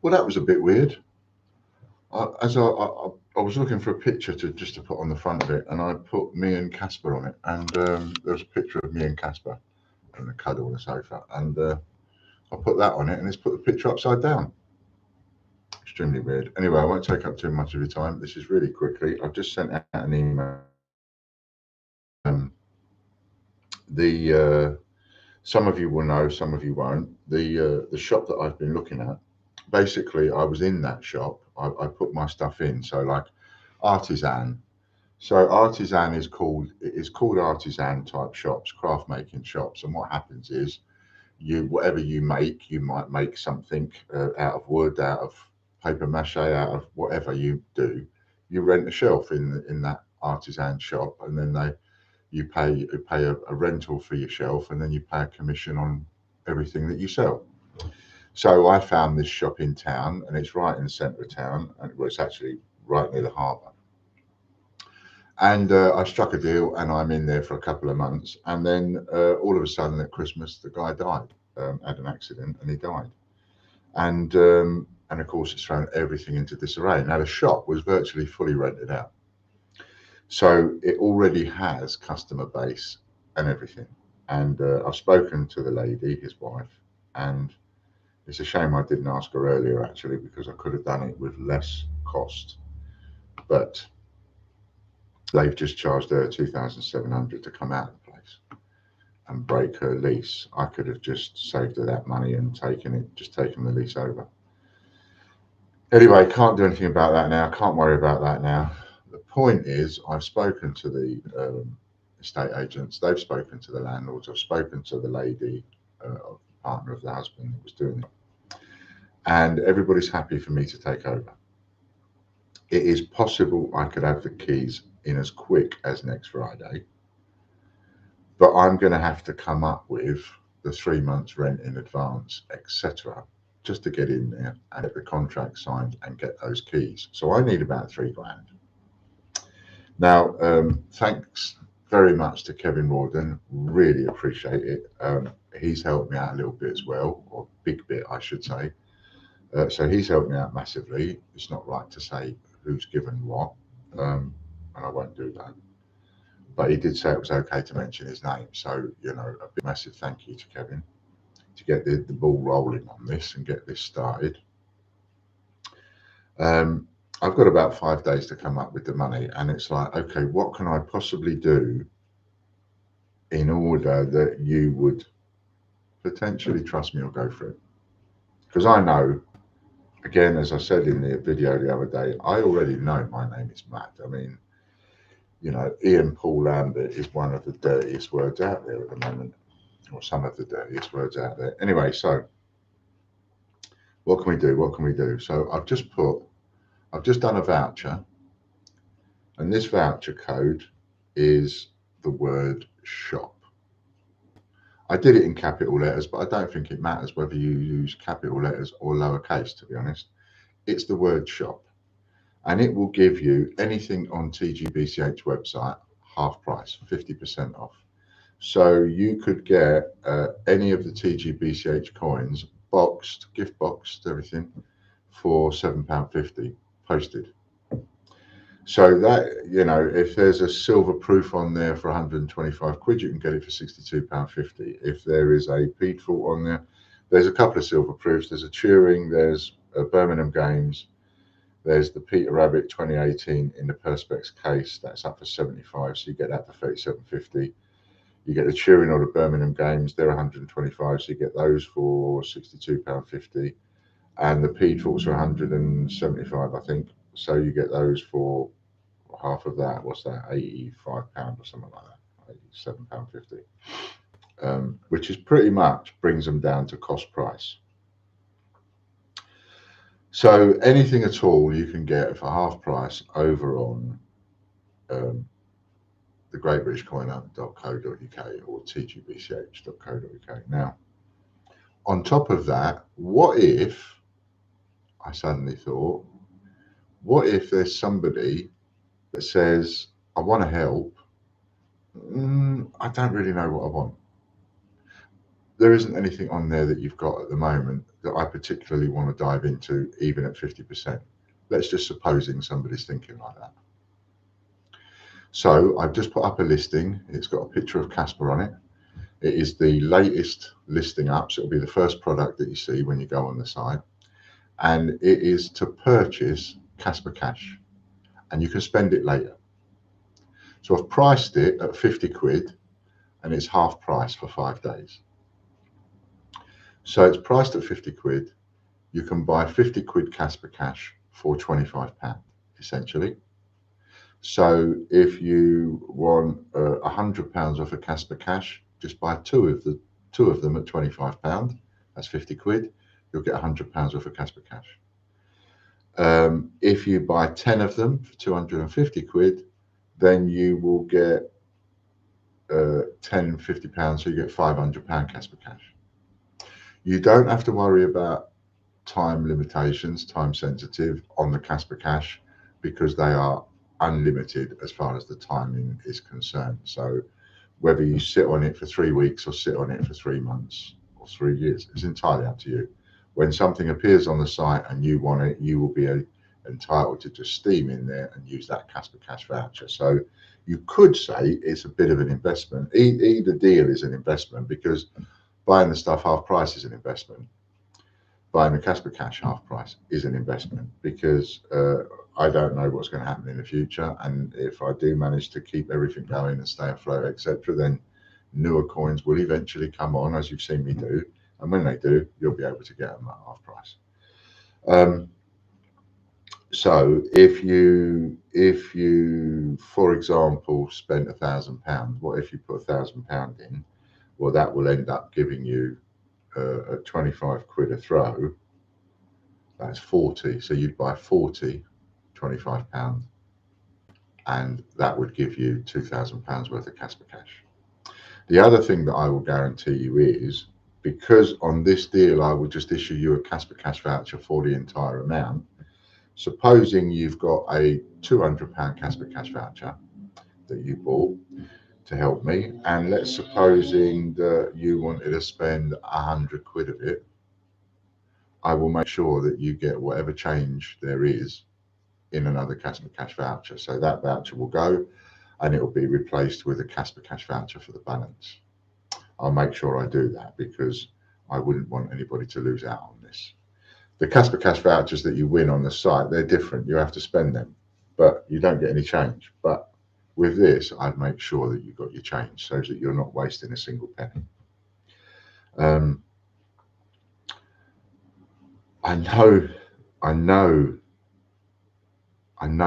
Well, that was a bit weird. I was looking for a picture to put on the front of it, and I put me and Casper on it, and there was a picture of me and Casper in a cuddle on the sofa, and I put that on it, and it's put the picture upside down. Extremely weird. Anyway, I won't take up too much of your time. This is really quickly. I've just sent out an email. The Some of you will know, some of you won't. The shop that I've been looking at, basically, I was in that shop. I put my stuff in. So like artisan. So artisan is called artisan type shops, craft making shops. And what happens is whatever you make, you might make something out of wood, out of paper mache, out of whatever you do. You rent a shelf in that artisan shop, and then you pay a rental for your shelf, and then you pay a commission on everything that you sell. So I found this shop in town, and it's right in the centre of town, and well, it's actually right near the harbour. And I struck a deal, and I'm in there for a couple of months, and then all of a sudden at Christmas, the guy died, had an accident, and he died. And of course, it's thrown everything into disarray. Now the shop was virtually fully rented out, so it already has customer base and everything. And I've spoken to the lady, his wife, and it's a shame I didn't ask her earlier, actually, because I could have done it with less cost. But they've just charged her 2,700 to come out of the place and break her lease. I could have just saved her that money and taken the lease over. Anyway, can't do anything about that now. Can't worry about that now. The point is, I've spoken to the estate agents. They've spoken to the landlords. I've spoken to the lady, partner of the husband that was doing it, and everybody's happy for me to take over. It is possible I could have the keys in as quick as next Friday, but I'm going to have to come up with the 3 months rent in advance, etc., just to get in there and get the contract signed and get those keys. So I need about £3,000. Now, thanks very much to Kevin Rawdon. Really appreciate it. He's helped me out a little bit as well, or a big bit, I should say. So he's helped me out massively. It's not right to say who's given what, and I won't do that. But he did say it was okay to mention his name. So, a big massive thank you to Kevin to get the ball rolling on this and get this started. I've got about 5 days to come up with the money, and it's like, okay, what can I possibly do in order that you would potentially trust me or go for it? Because I know, again, as I said in the video the other day, I already know my name is Matt. I mean, Ian Paul Lambert is one of the dirtiest words out there at the moment, or some of the dirtiest words out there. Anyway, so what can we do? What can we do? So I've just done a voucher, and this voucher code is the word shop. I did it in capital letters, but I don't think it matters whether you use capital letters or lowercase, to be honest. It's the word shop, and it will give you anything on TGBCH website half price, 50% off. So you could get any of the TGBCH coins boxed, gift boxed, everything, for £7.50 posted. So that, if there's a silver proof on there for 125 quid, you can get it for £62.50. If there is a Peatful on there, there's a couple of silver proofs. There's a Turing, there's a Birmingham Games, there's the Peter Rabbit 2018 in the Perspex case. That's up for 75, so you get that for 37.50. You get the Turing or the Birmingham Games, they're 125, so you get those for £62.50. And the Peatfuls are 175, I think. So you get those for half of that. What's that? £85 or something like that. £87.50, which is pretty much brings them down to cost price. So anything at all you can get for half price over on the greatbritishcoiner.co.uk or tgbch.co.uk. Now, on top of that, what if, I suddenly thought, what if there's somebody that says, I want to help, I don't really know what I want. There isn't anything on there that you've got at the moment that I particularly want to dive into, even at 50%. Let's just supposing somebody's thinking like that. So I've just put up a listing. It's got a picture of Casper on it. It is the latest listing up, so it'll be the first product that you see when you go on the site. And it is to purchase Casper Cash, and you can spend it later. So I've priced it at 50 quid, and it's half price for 5 days. So it's priced at 50 quid. You can buy 50 quid Casper Cash for £25, essentially. So if you want £100 off a Casper Cash, just buy two of them at £25. That's 50 quid. You'll get £100 off a Casper Cash. If you buy 10 of them for 250 quid, then you will get 10 £50, so you get £500 Casper Cash. You don't have to worry about time limitations, time sensitive on the Casper Cash, because they are unlimited as far as the timing is concerned. So whether you sit on it for 3 weeks or sit on it for 3 months or 3 years, it's entirely up to you. When something appears on the site and you want it, you will be entitled to just steam in there and use that Casper Cash voucher. So you could say it's a bit of an investment. Either deal is an investment, because buying the stuff half price is an investment. Buying the Casper Cash half price is an investment, because I don't know what's going to happen in the future, and if I do manage to keep everything going and stay afloat, etc., then newer coins will eventually come on, as you've seen me do, and when they do, you'll be able to get them at half price. So if you, for example, spent £1,000, what if you put £1,000 in? Well, that will end up giving you at 25 quid a throw. That's 40. So you'd buy 40, £25, and that would give you £2,000 worth of Casper Cash. The other thing that I will guarantee you is, because on this deal I will just issue you a Casper Cash voucher for the entire amount. Supposing you've got a £200 Casper Cash voucher that you bought to help me, and let's supposing that you wanted to spend 100 quid of it, I will make sure that you get whatever change there is in another Casper Cash voucher. So that voucher will go, and it will be replaced with a Casper Cash voucher for the balance. I'll make sure I do that, because I wouldn't want anybody to lose out on this. The Casper Cash vouchers that you win on the site, they're different. You have to spend them, but you don't get any change. But with this, I'd make sure that you've got your change, so that you're not wasting a single penny. I know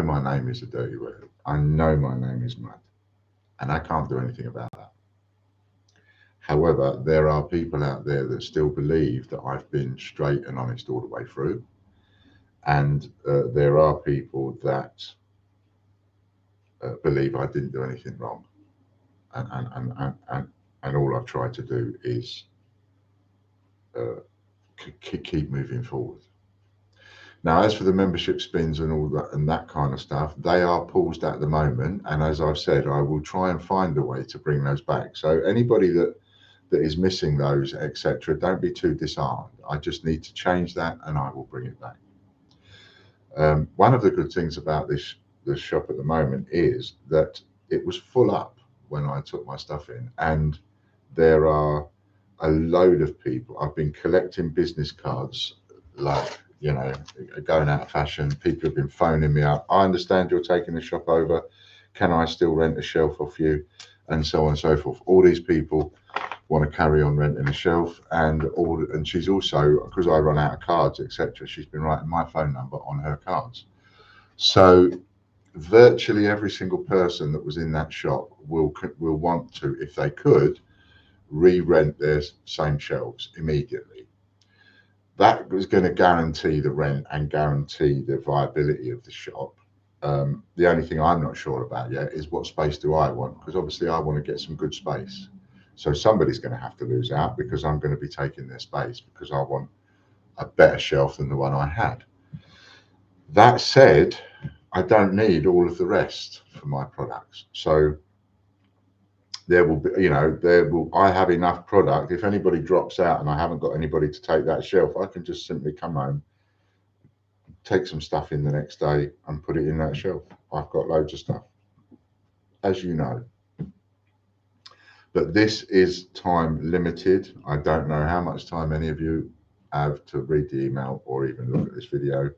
my name is a dirty word. I know my name is mud, and I can't do anything about that. However, there are people out there that still believe that I've been straight and honest all the way through. And there are people that believe I didn't do anything wrong. And all I've tried to do is keep moving forward. Now, as for the membership spins and all that and that kind of stuff, they are paused at the moment. And as I've said, I will try and find a way to bring those back. So anybody that is missing those, etc., don't be too disarmed. I just need to change that, and I will bring it back. One of the good things about this shop at the moment is that it was full up when I took my stuff in, and there are a load of people. I've been collecting business cards, like, you know, going out of fashion. People have been phoning me up. I understand you're taking the shop over. Can I still rent a shelf off you? And so on and so forth. All these people want to carry on renting a shelf, and she's also, because I run out of cards, etc., she's been writing my phone number on her cards. So virtually every single person that was in that shop will want to, if they could, re-rent their same shelves immediately. That was going to guarantee the rent and guarantee the viability of the shop. The only thing I'm not sure about yet is what space do I want, because obviously I want to get some good space. So somebody's going to have to lose out, because I'm going to be taking their space, because I want a better shelf than the one I had. That said, I don't need all of the rest for my products. So there will be, you know, I have enough product. If anybody drops out and I haven't got anybody to take that shelf, I can just simply come home, take some stuff in the next day and put it in that shelf. I've got loads of stuff, as you know. But this is time limited. I don't know how much time any of you have to read the email or even look at this video.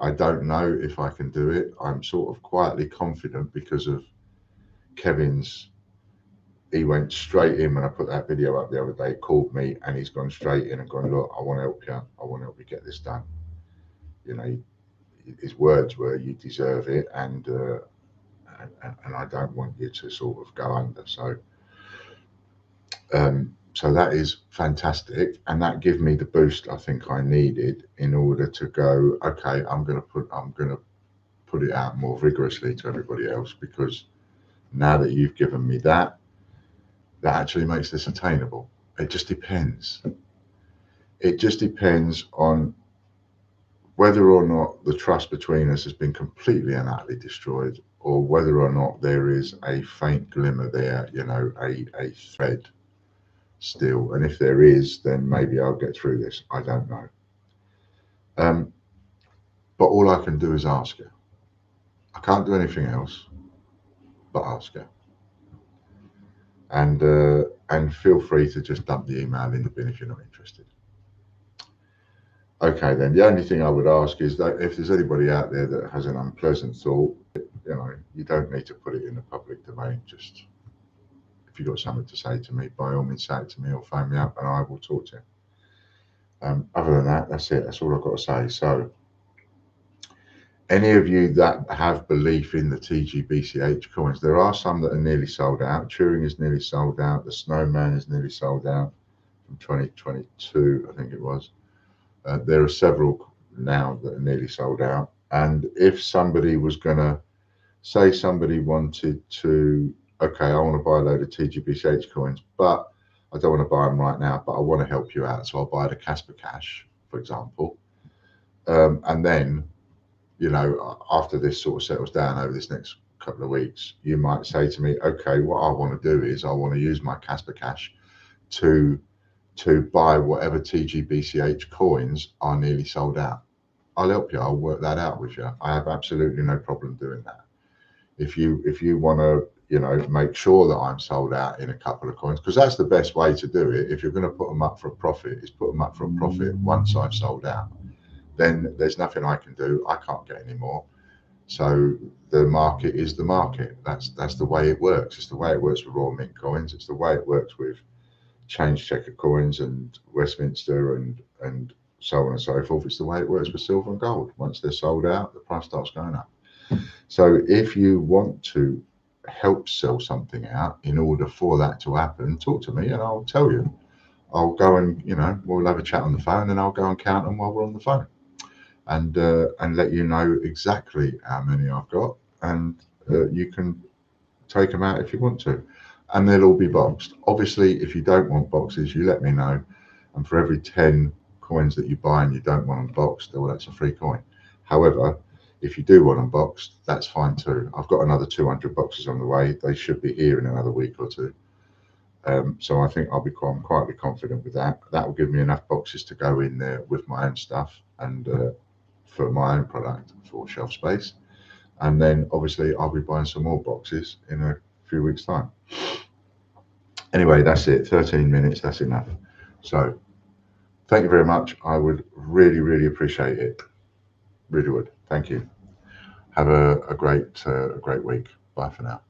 I don't know if I can do it. I'm sort of quietly confident because of Kevin's. He went straight in when I put that video up the other day, called me, and he's gone straight in and gone, look, I want to help you. I want to help you get this done. You know, his words were, you deserve it, and I don't want you to sort of go under. So that is fantastic, and that gave me the boost I think I needed in order to go, okay, I'm going to put it out more vigorously to everybody else, because now that you've given me that actually makes this attainable. It just depends. It just depends on whether or not the trust between us has been completely and utterly destroyed, or whether or not there is a faint glimmer there, you know, a thread still. And if there is, then maybe I'll get through this. I don't know. But all I can do is ask her. I can't do anything else but ask her. And feel free to just dump the email in the bin if you're not interested. Okay, then the only thing I would ask is that if there's anybody out there that has an unpleasant thought, you know, you don't need to put it in the public domain. Just if you've got something to say to me, by all means say it to me or phone me up and I will talk to you. Other than that, that's it. That's all I've got to say. So any of you that have belief in the TGBCH coins, there are some that are nearly sold out. Turing is nearly sold out. The Snowman is nearly sold out from 2022, I think it was. There are several now that are nearly sold out. And if somebody was going to say, somebody wanted to, okay, I want to buy a load of TGBCH coins, but I don't want to buy them right now, but I want to help you out. So I'll buy the Casper Cash, for example. And then, you know, after this sort of settles down over this next couple of weeks, you might say to me, okay, what I want to do is I want to use my Casper Cash to buy whatever TGBCH coins are nearly sold out. I'll help you. I'll work that out with you. I have absolutely no problem doing that. If you want to, you know, make sure that I'm sold out in a couple of coins, because that's the best way to do it. If you're going to put them up for a profit, is put them up for a profit once I've sold out. Then there's nothing I can do. I can't get any more. So the market is the market. That's the way it works. It's the way it works with Royal Mint coins. It's the way it works with change checker coins and Westminster and so on and so forth. It's the way it works with silver and gold. Once they're sold out, the price starts going up. So if you want to help sell something out in order for that to happen, talk to me and I'll tell you. I'll go and, you know, we'll have a chat on the phone and I'll go and count them while we're on the phone and let you know exactly how many I've got, and you can take them out if you want to. And they'll all be boxed. Obviously, if you don't want boxes, you let me know. And for every 10 coins that you buy and you don't want them boxed, well, that's a free coin. However, if you do want them boxed, that's fine too. I've got another 200 boxes on the way. They should be here in another week or two. So I think I'm quietly confident with that. That will give me enough boxes to go in there with my own stuff and for my own product for shelf space. And then obviously I'll be buying some more boxes in a few weeks' time. Anyway, that's it. 13 minutes, that's enough. So thank you very much. I would really, really appreciate it. Really would. Thank you. Have a great week. Bye for now.